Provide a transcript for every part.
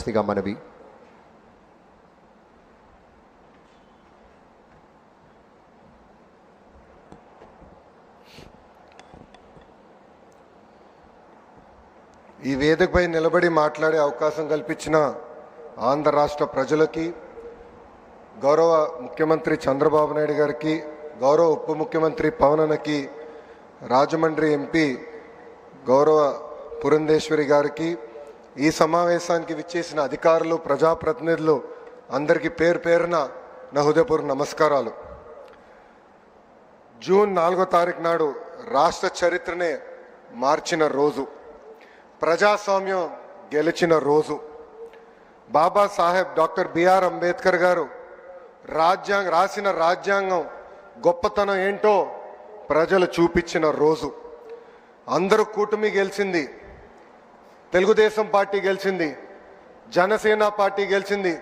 మాట్లాడవలసిందిగా మనవి. ఈ వేదికపై నిలబడి మాట్లాడే అవకాశం కల్పించిన ఆంధ్ర రాష్ట్ర ప్రజలకి, గౌరవ ముఖ్యమంత్రి చంద్రబాబు నాయుడు గారికి, గౌరవ ఉప ముఖ్యమంత్రి పవన్ అన్నకి, రాజమండ్రి ఎంపీ గౌరవ పురంధేశ్వరి గారికి, ఈ సమావేశానికి విచ్చేసిన అధికారులు, ప్రజాప్రతినిధులు అందరికీ పేరు పేరున నా హృదయపూర్వక నమస్కారాలు. జూన్ 4వ తారీఖు నాడు రాష్ట్ర చరిత్రనే మార్చిన రోజు, ప్రజాస్వామ్యం గెలిచిన రోజు, బాబాసాహెబ్ డాక్టర్ బిఆర్ అంబేద్కర్ గారు రాసిన రాజ్యాంగం గొప్పతనం ఏంటో ప్రజలు చూపించిన రోజు. అందరూ కూటమి గెలిచింది, తెలుగుదేశం పార్టీ గెలిచింది, జనసేన పార్టీ గెలిచింది,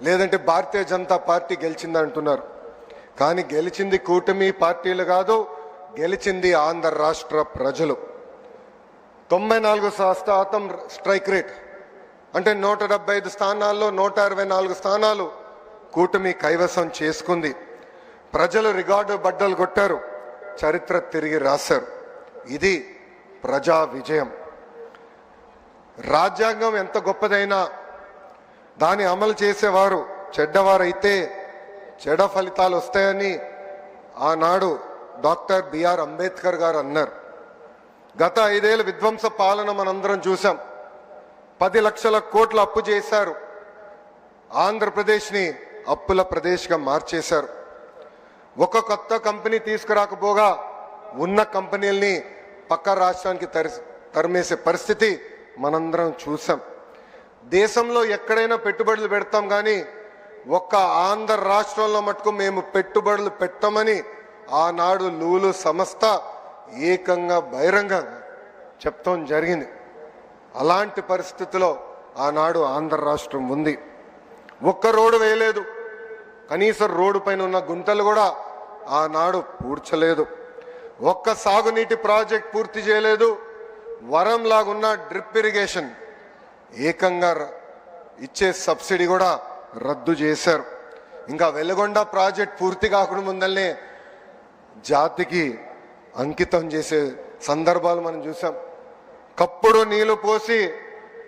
లేదంటే భారతీయ జనతా పార్టీ గెలిచింది అంటున్నారు. కానీ గెలిచింది కూటమి పార్టీలు కాదు, గెలిచింది ఆంధ్ర రాష్ట్ర ప్రజలు. 94% స్ట్రైక్ రేట్ అంటే 175 స్థానాల్లో 124 స్థానాలు కూటమి కైవసం చేసుకుంది. ప్రజలు రికార్డు బద్దలు కొట్టారు, చరిత్ర తిరిగి రాశారు. ఇది ప్రజా విజయం. రాజ్యాంగం ఎంత గొప్పదైనా దాన్ని అమలు చేసేవారు చెడ్డవారైతే చెడ్డ ఫలితాలు వస్తాయని ఆనాడు డాక్టర్ బిఆర్ అంబేద్కర్ గారు అన్నారు. గత 5 ఏళ్ళ విధ్వంస పాలన మనందరం చూసాం. 10 లక్షల కోట్ల అప్పు చేశారు, ఆంధ్రప్రదేశ్ని అప్పుల ప్రదేశ్గా మార్చేశారు. ఒక కొత్త కంపెనీ తీసుకురాకపోగా ఉన్న కంపెనీల్ని పక్క రాష్ట్రానికి తరిమేసే పరిస్థితి మనందరం చూసాం. దేశంలో ఎక్కడైనా పెట్టుబడులు పెడతాం కానీ ఒక్క ఆంధ్ర రాష్ట్రంలో మటుకు మేము పెట్టుబడులు పెట్టమని ఆనాడు లూలు సంస్థ ఏకంగా బహిరంగంగా చెప్తాం జరిగింది. అలాంటి పరిస్థితిలో ఆనాడు ఆంధ్ర రాష్ట్రం ఉంది. ఒక్క రోడ్డు వేయలేదు, కనీసం రోడ్డు పైన ఉన్న గుంటలు కూడా ఆనాడు పూడ్చలేదు. ఒక్క సాగునీటి ప్రాజెక్ట్ పూర్తి చేయలేదు. వరం లాగున్న డ్రిప్ ఇరిగేషన్ ఏకంగా ఇచ్చే సబ్సిడీ కూడా రద్దు చేశారు. ఇంకా వెలుగొండ ప్రాజెక్ట్ పూర్తి కాకుండా ముందల్నే జాతికి అంకితం చేసే సందర్భాలు మనం చూసాం. కప్పుడు నీళ్లు పోసి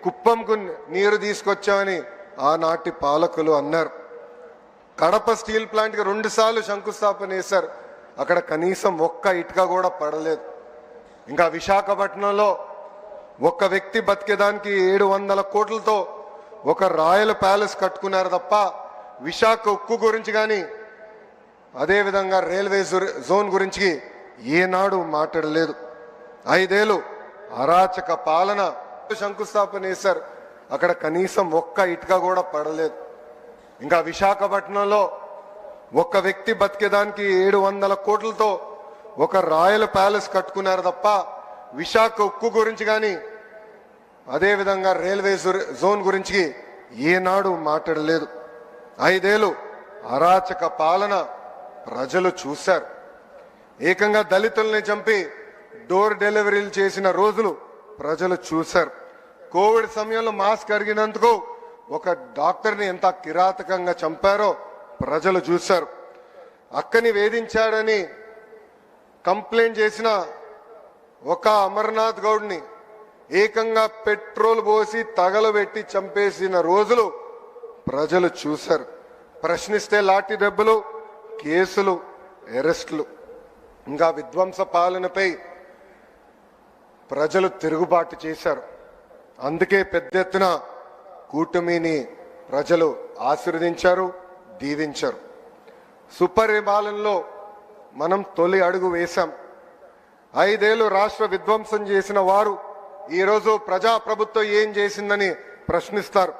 కుప్పంకు నీరు తీసుకొచ్చామని ఆనాటి పాలకులు అన్నారు. కడప స్టీల్ ప్లాంట్కి 2 సార్లు శంకుస్థాపన చేశారు, అక్కడ కనీసం ఒక్క ఇటుక కూడా పడలేదు. ఇంకా విశాఖపట్నంలో ఒక్క వ్యక్తి బతికేదానికి 700 కోట్లతో ఒక రాయల్ ప్యాలెస్ కట్టుకున్నారు తప్ప విశాఖ ఉక్కు గురించి కానీ అదేవిధంగా రైల్వే జోన్ గురించి ఏనాడు మాట్లాడలేదు. 5 ఏళ్ళు అరాచక పాలన, శంకుస్థాపన చేశారు, అక్కడ కనీసం ఒక్క ఇటుక కూడా పడలేదు. ఇంకా విశాఖపట్నంలో ఒక్క వ్యక్తి బతికేదానికి 700 కోట్లతో ఒక రాయల్ ప్యాలెస్ కట్టుకున్నారు తప్ప విశాఖ ఉక్కు గురించి కానీ అదేవిధంగా రైల్వే జోన్ గురించి ఏనాడు మాట్లాడలేదు. 5 ఏళ్ళు అరాచక పాలన ప్రజలు చూశారు. ఏకంగా దళితుల్ని చంపి డోర్ డెలివరీలు చేసిన రోజులు ప్రజలు చూశారు. కోవిడ్ సమయంలో మాస్క్ అరిగినందుకు ఒక డాక్టర్ని ఎంత కిరాతకంగా చంపారో ప్రజలు చూశారు. అక్కని వేధించాడని కంప్లైంట్ చేసిన ఒక అమర్నాథ్ గౌడ్ని ఏకంగా పెట్రోల్ పోసి తగలబెట్టి చంపేసిన రోజులు ప్రజలు చూశారు. ప్రశ్నిస్తే లాఠీ దెబ్బలు, కేసులు, అరెస్టులు. ఇంకా విధ్వంస పాలనపై ప్రజలు తిరుగుబాటు చేశారు. అందుకే పెద్ద ఎత్తున కూటమిని ప్రజలు ఆశీర్వదించారు, దీవించారు. సుపరిపాలనలో మనం తొలి అడుగు వేశాం. 5 ఏళ్ళు రాష్ట్ర విధ్వంసం చేసిన వారు ఈరోజు ప్రజాప్రభుత్వం ఏం చేసిందని ప్రశ్నిస్తారు.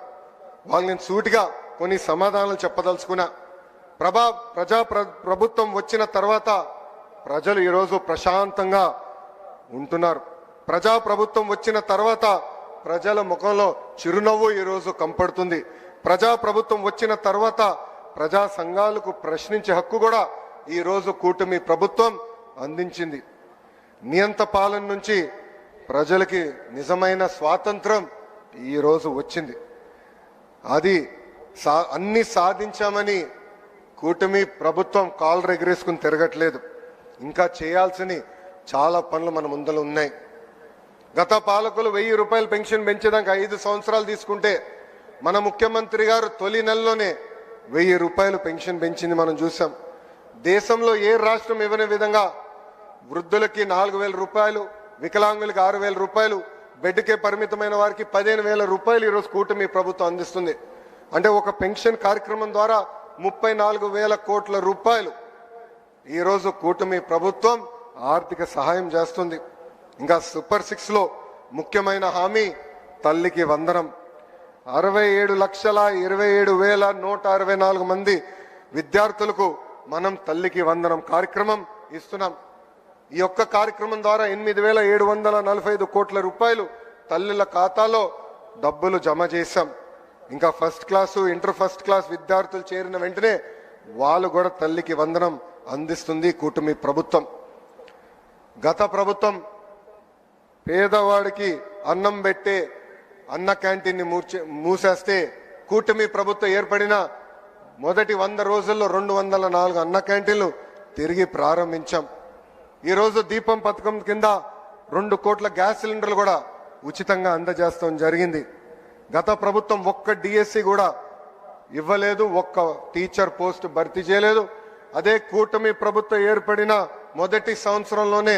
వాళ్ళని సూటిగా కొన్ని సమాధానాలు చెప్పదలుచుకున్నా. ప్రభుత్వం వచ్చిన తర్వాత ప్రజలు ఈరోజు ప్రశాంతంగా ఉంటున్నారు. ప్రజాప్రభుత్వం వచ్చిన తర్వాత ప్రజల ముఖంలో చిరునవ్వు ఈరోజు కంపడుతుంది. ప్రజాప్రభుత్వం వచ్చిన తర్వాత ప్రజా సంఘాలకు ప్రశ్నించే హక్కు కూడా ఈరోజు కూటమి ప్రభుత్వం అందించింది. నియంత పాలన నుంచి ప్రజలకి నిజమైన స్వాతంత్రం ఈరోజు వచ్చింది. అది అన్ని సాధించామని కూటమి ప్రభుత్వం కాలర్ ఎగరేసుకుని తిరగట్లేదు. ఇంకా చేయాల్సిన చాలా పనులు మన ముందర ఉన్నాయి. గత పాలకులు 1000 రూపాయలు పెన్షన్ పెంచేదానికి 5 సంవత్సరాలు తీసుకుంటే మన ముఖ్యమంత్రి గారు తొలి నెలలోనే 1000 రూపాయలు పెన్షన్ పెంచింది మనం చూసాం. దేశంలో ఏ రాష్ట్రం ఇవ్వని విధంగా వృద్ధులకి 4000 రూపాయలు, వికలాంగులకి 6000 రూపాయలు, బెడ్కే పరిమితమైన వారికి 15000 రూపాయలు ఈరోజు కూటమి ప్రభుత్వం అందిస్తుంది. అంటే ఒక పెన్షన్ కార్యక్రమం ద్వారా 34,000 కోట్ల రూపాయలు ఈరోజు కూటమి ప్రభుత్వం ఆర్థిక సహాయం చేస్తుంది. ఇంకా సూపర్ 6 లో ముఖ్యమైన హామీ తల్లికి వందనం. 67,27,164 మంది విద్యార్థులకు మనం తల్లికి వందనం కార్యక్రమం ఇస్తున్నాం. ఈ యొక్క కార్యక్రమం ద్వారా 8,745 కోట్ల రూపాయలు తల్లుల ఖాతాలో డబ్బులు జమ చేశాం. ఇంకా first class, inter first class విద్యార్థులు చేరిన వెంటనే వాళ్ళు కూడా తల్లికి వందనం అందిస్తుంది కూటమి ప్రభుత్వం. గత ప్రభుత్వం పేదవాడికి అన్నం పెట్టే అన్న క్యాంటీన్ని మూసేస్తే కూటమి ప్రభుత్వం ఏర్పడిన మొదటి 100 రోజుల్లో 204 అన్న క్యాంటీన్లు తిరిగి ప్రారంభించాం. ఈరోజు దీపం పథకం కింద 2 కోట్ల గ్యాస్ సిలిండర్లు కూడా ఉచితంగా అందజేస్తాం జరిగింది. గత ప్రభుత్వం ఒక్క డిఎస్సి కూడా ఇవ్వలేదు, ఒక్క టీచర్ పోస్ట్ భర్తీ చేయలేదు. అదే కూటమి ప్రభుత్వం ఏర్పడిన మొదటి సంవత్సరంలోనే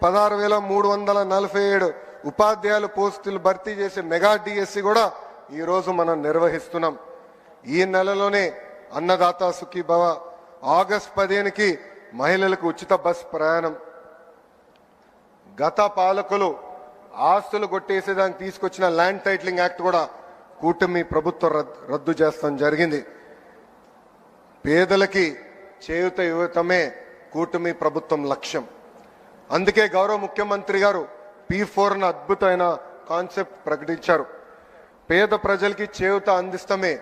16,347 ఉపాధ్యాయుల పోస్టులు భర్తీ చేసే మెగా డిఎస్సి కూడా ఈరోజు మనం నిర్వహిస్తున్నాం. ఈ నెలలోనే అన్నదాత సుఖీభవ, ఆగస్టు 15కి మహిళలకు ఉచిత బస్ ప్రయాణం. గత పాలకులు ఆస్తులు కొట్టేసేదానికి తీసుకొచ్చిన ల్యాండ్ టైటిలింగ్ యాక్ట్ కూడా కూటమి ప్రభుత్వం రద్దు చేస్తాం జరిగింది. పేదలకి చేయూత ఇవ్వటమే కూటమి ప్రభుత్వం లక్ష్యం. అందుకే గౌరవ ముఖ్యమంత్రి గారు P4 అద్భుతమైన కాన్సెప్ట్ ప్రకటించారు. పేద ప్రజలకి చేయూత అందిస్తమే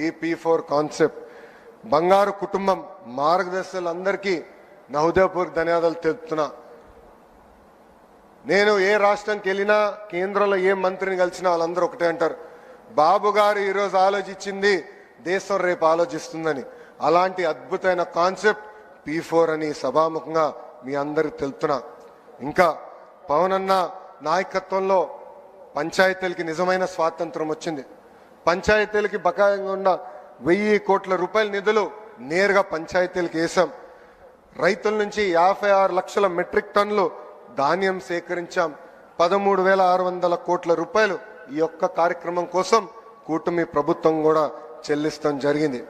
ఈ P4 కాన్సెప్ట్. బంగారు కుటుంబం మార్గదర్శకులందరికీ నా హృదయపూర్వక ధన్యవాదాలు తెలుపుతున్నా. నేను ఏ రాష్ట్రానికి వెళ్ళినా, కేంద్రంలో ఏ మంత్రిని కలిసినా వాళ్ళందరూ ఒకటే అంటారు, బాబు గారు ఈరోజు ఆలోచించింది దేశం రేపు ఆలోచిస్తుందని. అలాంటి అద్భుతమైన కాన్సెప్ట్ P4 అని సభాముఖంగా మీ అందరికి తెలుపుతున్నా. ఇంకా పవన్ అన్న నాయకత్వంలో పంచాయతీలకి నిజమైన స్వాతంత్రం వచ్చింది. పంచాయతీలకి బకాయంగా ఉన్న 1000 కోట్ల రూపాయల నిధులు నేరుగా పంచాయతీలకు వేసాం. రైతుల నుంచి 56 లక్షల మెట్రిక్ టన్నులు ధాన్యం సేకరించాం. 13,600 కోట్ల రూపాయలు ఈ యొక్క కార్యక్రమం కోసం కూటమి ప్రభుత్వం కూడా చెల్లిస్తాం జరిగింది.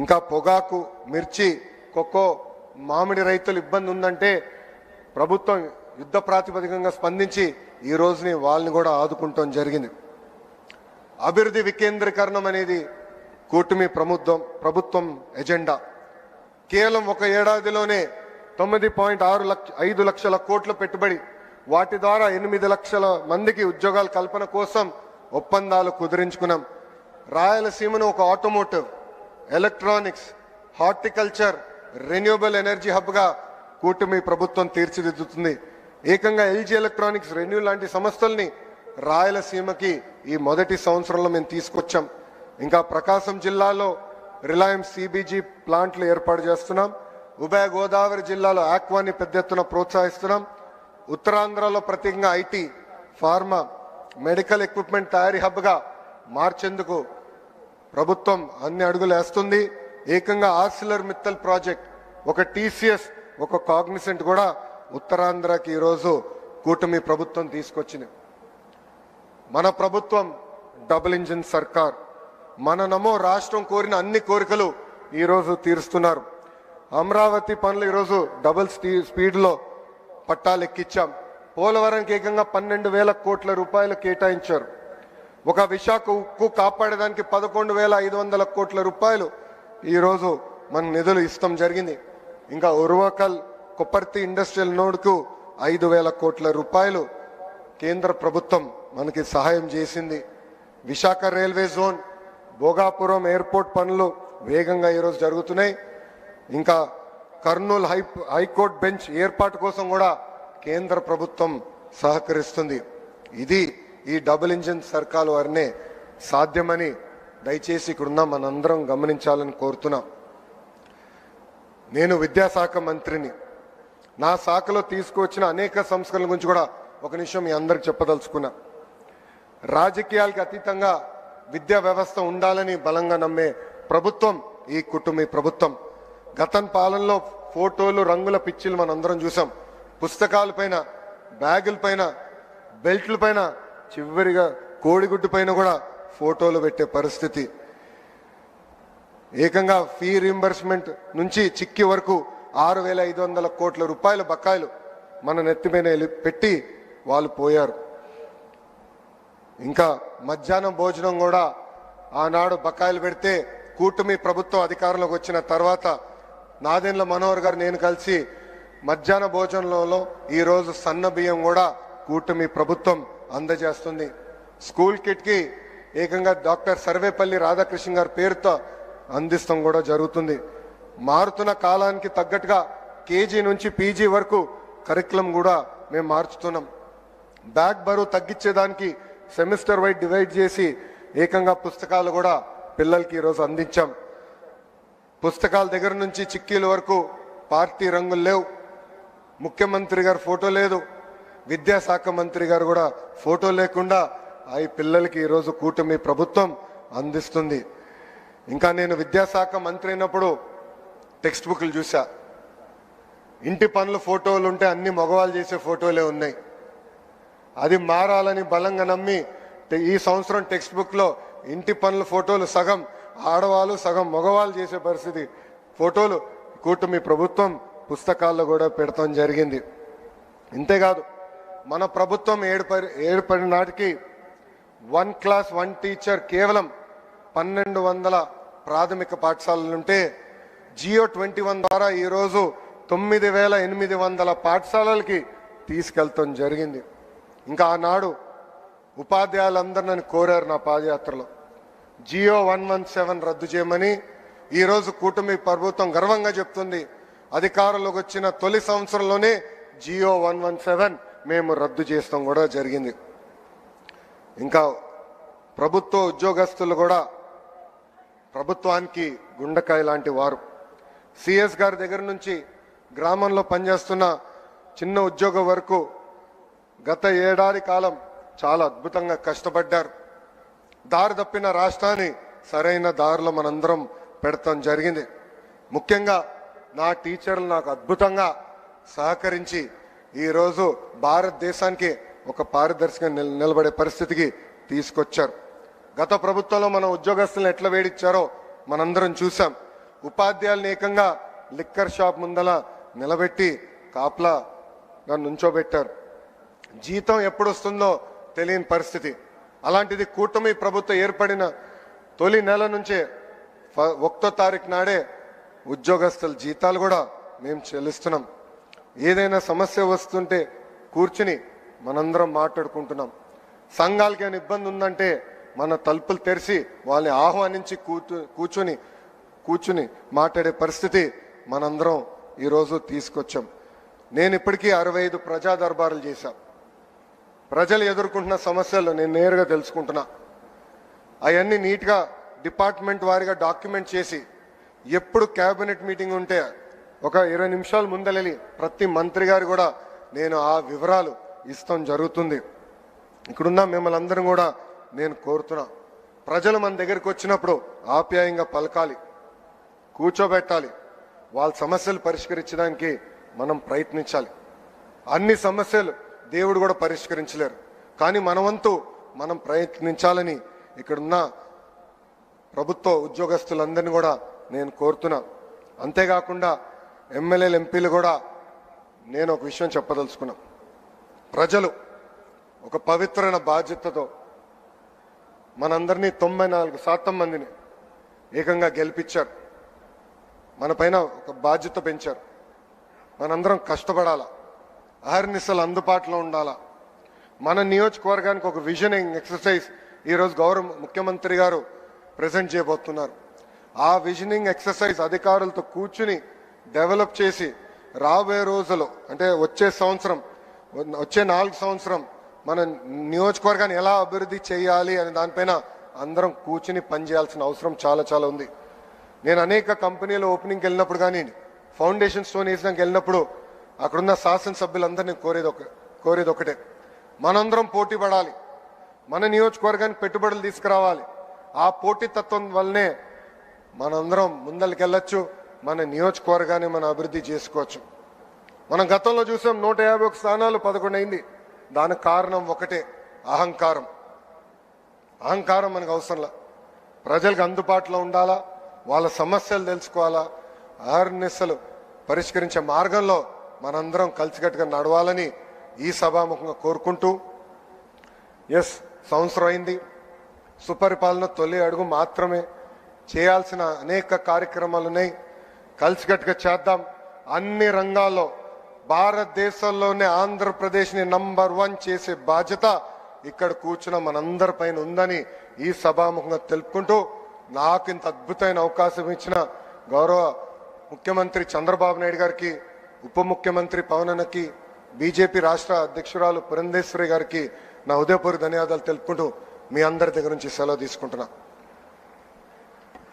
ఇంకా పొగాకు, మిర్చి, కొక్కో, మామిడి రైతులు ఇబ్బంది ఉందంటే ప్రభుత్వం యుద్ధ ప్రాతిపదికంగా స్పందించి ఈ రోజుని వాళ్ళని కూడా ఆదుకుంటాం జరిగింది. అభివృద్ధి వికేంద్రీకరణం అనేది కూటమి ప్రభుత్వం ఎజెండా. కేవలం ఒక ఏడాదిలోనే 9.5 లక్షల కోట్ల పెట్టుబడి, వాటి ద్వారా 8 లక్షల మందికి ఉద్యోగాల కల్పన కోసం ఒప్పందాలు కుదిరించుకున్నాం. రాయలసీమను ఒక automotive, electronics, horticulture, renewable energy హబ్గా కూటమి ప్రభుత్వం తీర్చిదిద్దుతుంది. ఏకంగా LG ఎలక్ట్రానిక్స్, రెన్యూ లాంటి సంస్థల్ని రాయలసీమకి ఈ మొదటి సంవత్సరంలో మేము తీసుకొచ్చాం. ఇంకా ప్రకాశం జిల్లాలో రిలయన్స్ CBG ప్లాంట్లు ఏర్పాటు చేస్తున్నాం. ఉభయ గోదావరి జిల్లాలో ఆక్వాని పెద్ద ఎత్తున ప్రోత్సహిస్తున్నాం. ఉత్తరాంధ్రలో ప్రత్యేకంగా IT, ఫార్మా, మెడికల్ ఎక్విప్మెంట్ తయారీ హబ్గా మార్చేందుకు ప్రభుత్వం అన్ని అడుగులు వేస్తుంది. ఏకంగా ఆర్సిలర్ మిత్తల్ ప్రాజెక్ట్, ఒక TCS, ఒక కాగ్నిసెంట్ కూడా ఉత్తరాంధ్రకి ఈరోజు కూటమి ప్రభుత్వం తీసుకొచ్చింది. మన ప్రభుత్వం డబుల్ ఇంజిన్ సర్కార్. మన నమో రాష్ట్రం కోరిన అన్ని కోరికలు ఈరోజు తీరుస్తున్నారు. అమరావతి పనులు ఈరోజు డబుల్ స్పీడ్లో పట్టాలెక్కించాం. పోలవరంకి ఏకంగా 12,000 కోట్ల రూపాయలు కేటాయించారు. ఒక విశాఖ ఉక్కు కాపాడడానికి 11,500 కోట్ల రూపాయలు ఈరోజు మన నిధులు ఇస్తాం జరిగింది. ఇంకా ఉర్వకల్ కొప్పర్తి ఇండస్ట్రియల్ నోడ్కు 5,000 కోట్ల రూపాయలు కేంద్ర ప్రభుత్వం మనకి సహాయం చేసింది. Visakha railway zone, Bhogapuram airport పనులు వేగంగా ఈరోజు జరుగుతున్నాయి. ఇంకా కర్నూలు హైకోర్టు బెంచ్ ఏర్పాటు కోసం కూడా కేంద్ర ప్రభుత్వం సహకరిస్తుంది. ఇది ఈ డబుల్ ఇంజిన్ సర్కార్ వారినే సాధ్యమని దయచేసి ఇక్కడున్న మనందరం గమనించాలని కోరుతున్నా. నేను విద్యాశాఖ మంత్రిని. నా శాఖలో తీసుకువచ్చిన అనేక సంస్కరణల గురించి కూడా ఒక నిమిషం మీ అందరికి చెప్పదలుచుకున్నా. రాజకీయాలకు అతీతంగా విద్యా వ్యవస్థ ఉండాలని బలంగా నమ్మే ప్రభుత్వం ఈ కుటుంబీ ప్రభుత్వం. గతం పాలనలో ఫోటోలు, రంగుల పిచ్చిలు మనందరం చూసాం. పుస్తకాల పైన, బ్యాగుల పైన, బెల్ట్ల పైన, చివరిగా కోడిగుడ్డు పైన కూడా ఫోటోలు పెట్టే పరిస్థితి. ఏకంగా ఫీ రీంబర్స్మెంట్ నుంచి చిక్కి వరకు 6,500 కోట్ల రూపాయల బకాయిలు మన నెత్తిపైన పెట్టి వాళ్ళు పోయారు. ఇంకా మధ్యాహ్నం భోజనం కూడా ఆనాడు బకాయిలు పెడితే కూటమి ప్రభుత్వం అధికారంలోకి వచ్చిన తర్వాత నాదెండ్ల మనోహర్ గారు నేను కలిసి మధ్యాహ్న భోజనంలో ఈరోజు సన్న బియ్యం కూడా కూటమి ప్రభుత్వం అందజేస్తుంది. స్కూల్ కిట్కి ఏకంగా డాక్టర్ సర్వేపల్లి రాధాకృష్ణ గారి పేరుతో అందిస్తాం కూడా జరుగుతుంది. మారుతున్న కాలానికి తగ్గట్టుగా కేజీ నుంచి పీజీ వరకు కరికులం కూడా మేము మార్చుతున్నాం. బ్యాగ్ బరువు తగ్గించేదానికి సెమిస్టర్ వైడ్ డివైడ్ చేసి ఏకంగా పుస్తకాలు కూడా పిల్లలకి ఈరోజు అందించాం. పుస్తకాల దగ్గర నుంచి చిక్కీల వరకు పార్టీ రంగులు లేవు. ముఖ్యమంత్రి గారు ఫోటో లేదు, విద్యాశాఖ మంత్రి గారు కూడా ఫోటో లేకుండా ఈ పిల్లలకి ఈరోజు కూటమి ప్రభుత్వం అందిస్తుంది. ఇంకా నేను విద్యాశాఖ మంత్రి అయినప్పుడు టెక్స్ట్ బుక్లు చూసా. ఇంటి పనుల ఫోటోలు ఉంటే అన్ని మగవాళ్ళు చేసే ఫోటోలే ఉన్నాయి. అది మారాలని బలంగా నమ్మి ఈ సంవత్సరం టెక్స్ట్ బుక్లో ఇంటి పనుల ఫోటోలు సగం ఆడవాళ్ళు సగం మగవాళ్ళు చేసే పరిస్థితి ఫోటోలు కూటమి ప్రభుత్వం పుస్తకాల్లో కూడా పెడతాం జరిగింది. ఇంతేకాదు మన ప్రభుత్వం ఏడుపడి నాటికి 1 క్లాస్ 1 టీచర్ కేవలం 1200 ప్రాథమిక పాఠశాలలుంటే జియో 21 ద్వారా ఈరోజు 9,800 పాఠశాలలకి తీసుకెళ్తాం జరిగింది. ఇంకా ఆనాడు ఉపాధ్యాయులందరూ నన్ను కోరారు నా పాదయాత్రలో జియో 117 రద్దు చేయమని. ఈరోజు కూటమి ప్రభుత్వం గర్వంగా చెప్తుంది అధికారంలోకి వచ్చిన తొలి సంవత్సరంలోనే జియో 117 మేము రద్దు చేస్తాం కూడా జరిగింది. ఇంకా ప్రభుత్వ ఉద్యోగస్తులు కూడా ప్రభుత్వానికి గుండెకాయ లాంటి వారు. సిఎస్ గారి దగ్గర నుంచి గ్రామంలో పనిచేస్తున్న చిన్న ఉద్యోగం వరకు గత ఏడాది కాలం చాలా అద్భుతంగా కష్టపడ్డారు. దారి తప్పిన రాష్ట్రాన్ని సరైన దారిలో మనందరం పెడతాం జరిగింది. ముఖ్యంగా నా టీచర్లు నాకు అద్భుతంగా సహకరించి ఈరోజు భారతదేశానికి ఒక పారదర్శకంగా నిలబడే పరిస్థితికి తీసుకొచ్చారు. గత ప్రభుత్వంలో మన ఉద్యోగస్తులను ఎట్లా వేడిచ్చారో మనందరం చూసాం. ఉపాధ్యాయులను ఏకంగా లిక్కర్ షాప్ ముందల నిలబెట్టి కాపలా నుంచోబెట్టారు. జీతం ఎప్పుడు వస్తుందో తెలియని పరిస్థితి. అలాంటిది కూటమి ప్రభుత్వం ఏర్పడిన తొలి నెల నుంచే 1వ తారీఖు నాడే ఉద్యోగస్తుల జీతాలు కూడా మేము చెల్లిస్తున్నాం. ఏదైనా సమస్య వస్తుంటే కూర్చుని మనందరం మాట్లాడుకుంటున్నాం. సంఘాలకి ఏమైనా ఇబ్బంది ఉందంటే మన తలుపులు తెరిచి వాళ్ళని ఆహ్వానించి కూర్చుని మాట్లాడే పరిస్థితి మనందరం ఈరోజు తీసుకొచ్చాం. నేను ఇప్పటికీ 65 ప్రజా దర్బారులు చేశా. ప్రజలు ఎదుర్కొంటున్న సమస్యలు నేను నేరుగా తెలుసుకుంటున్నా. అవన్నీ నీట్గా డిపార్ట్మెంట్ వారిగా డాక్యుమెంట్ చేసి ఎప్పుడు క్యాబినెట్ మీటింగ్ ఉంటే ఒక 20 నిమిషాల ముందలెళ్ళి ప్రతి మంత్రి గారు కూడా నేను ఆ వివరాలు ఇస్తాం జరుగుతుంది. ఇక్కడున్న మిమ్మల్ని అందరం కూడా నేను కోరుతున్నా, ప్రజలు మన దగ్గరికి వచ్చినప్పుడు ఆప్యాయంగా పలకాలి, కూర్చోబెట్టాలి, వాళ్ళ సమస్యలు పరిష్కరించడానికి మనం ప్రయత్నించాలి. అన్ని సమస్యలు దేవుడు కూడా పరిష్కరించలేరు, కానీ మన వంతు మనం ప్రయత్నించాలని ఇక్కడున్న ప్రభుత్వ ఉద్యోగస్తులందరినీ కూడా నేను కోరుతున్నా. అంతేకాకుండా ఎమ్మెల్యేలు ఎంపీలు కూడా నేను ఒక విషయం చెప్పదలుచుకున్నా. ప్రజలు ఒక పవిత్రమైన బాధ్యతతో మనందరినీ 94% మందిని ఏకంగా గెలిపించారు. మన పైన ఒక బాధ్యత పెంచారు. మనందరం కష్టపడాలా, అహర్నిశలు అందుబాటులో ఉండాలా. మన నియోజకవర్గానికి ఒక విజనింగ్ ఎక్సర్సైజ్ ఈరోజు గౌరవ ముఖ్యమంత్రి గారు ప్రజెంట్ చేయబోతున్నారు. ఆ విజనింగ్ ఎక్సర్సైజ్ అధికారులతో కూర్చుని డెవలప్ చేసి రాబోయే రోజులు అంటే వచ్చే 4 సంవత్సరం మన నియోజకవర్గాన్ని ఎలా అభివృద్ధి చేయాలి అనే దానిపైన అందరం కూర్చుని పనిచేయాల్సిన అవసరం చాలా చాలా ఉంది. నేను అనేక కంపెనీల ఓపెనింగ్కి వెళ్ళినప్పుడు కానీ ఫౌండేషన్ స్టోన్ వేసినాక వెళ్ళినప్పుడు అక్కడున్న శాసనసభ్యులందరినీ కోరేది ఒకటే, మనందరం పోటీ పడాలి, మన నియోజకవర్గానికి పెట్టుబడులు తీసుకురావాలి. ఆ పోటీతత్వం వల్లనే మనందరం ముందరికెళ్ళొచ్చు, మన నియోజకవర్గాన్ని మనం అభివృద్ధి చేసుకోవచ్చు. మనం గతంలో చూసాం 151 స్థానాలు 11 అయింది. దానికి కారణం ఒకటే, అహంకారం. అహంకారం మనకు అవసరంలా, ప్రజలకు అందుబాటులో ఉండాలా, వాళ్ళ సమస్యలు తెలుసుకోవాలా, అహర్నిశలు పరిష్కరించే మార్గంలో మనందరం కలిసికట్టుగా నడవాలని ఈ సభాముఖంగా కోరుకుంటూ, సంవత్సరం అయింది, సుపరిపాలన తొలి అడుగు మాత్రమే, చేయాల్సిన అనేక కార్యక్రమాలు ఉన్నాయి, కలిసికట్టుగా చేద్దాం. అన్ని రంగాల్లో భారతదేశంలోనే ఆంధ్రప్రదేశ్ని నంబర్ 1 చేసే బాధ్యత ఇక్కడ కూర్చున్న మనందరిపైన ఉందని ఈ సభాముఖంగా తెలుపుకుంటూ, నాకు ఇంత అద్భుతమైన అవకాశం ఇచ్చిన గౌరవ ముఖ్యమంత్రి చంద్రబాబు నాయుడు గారికి, ఉప ముఖ్యమంత్రి పవన్ అన్నకి, బీజేపీ రాష్ట్ర అధ్యక్షురాలు పురంధేశ్వరి గారికి నా హృదయపూర్వక ధన్యవాదాలు తెలుపుకుంటూ మీ అందరి దగ్గర నుంచి సెలవు తీసుకుంటున్నా.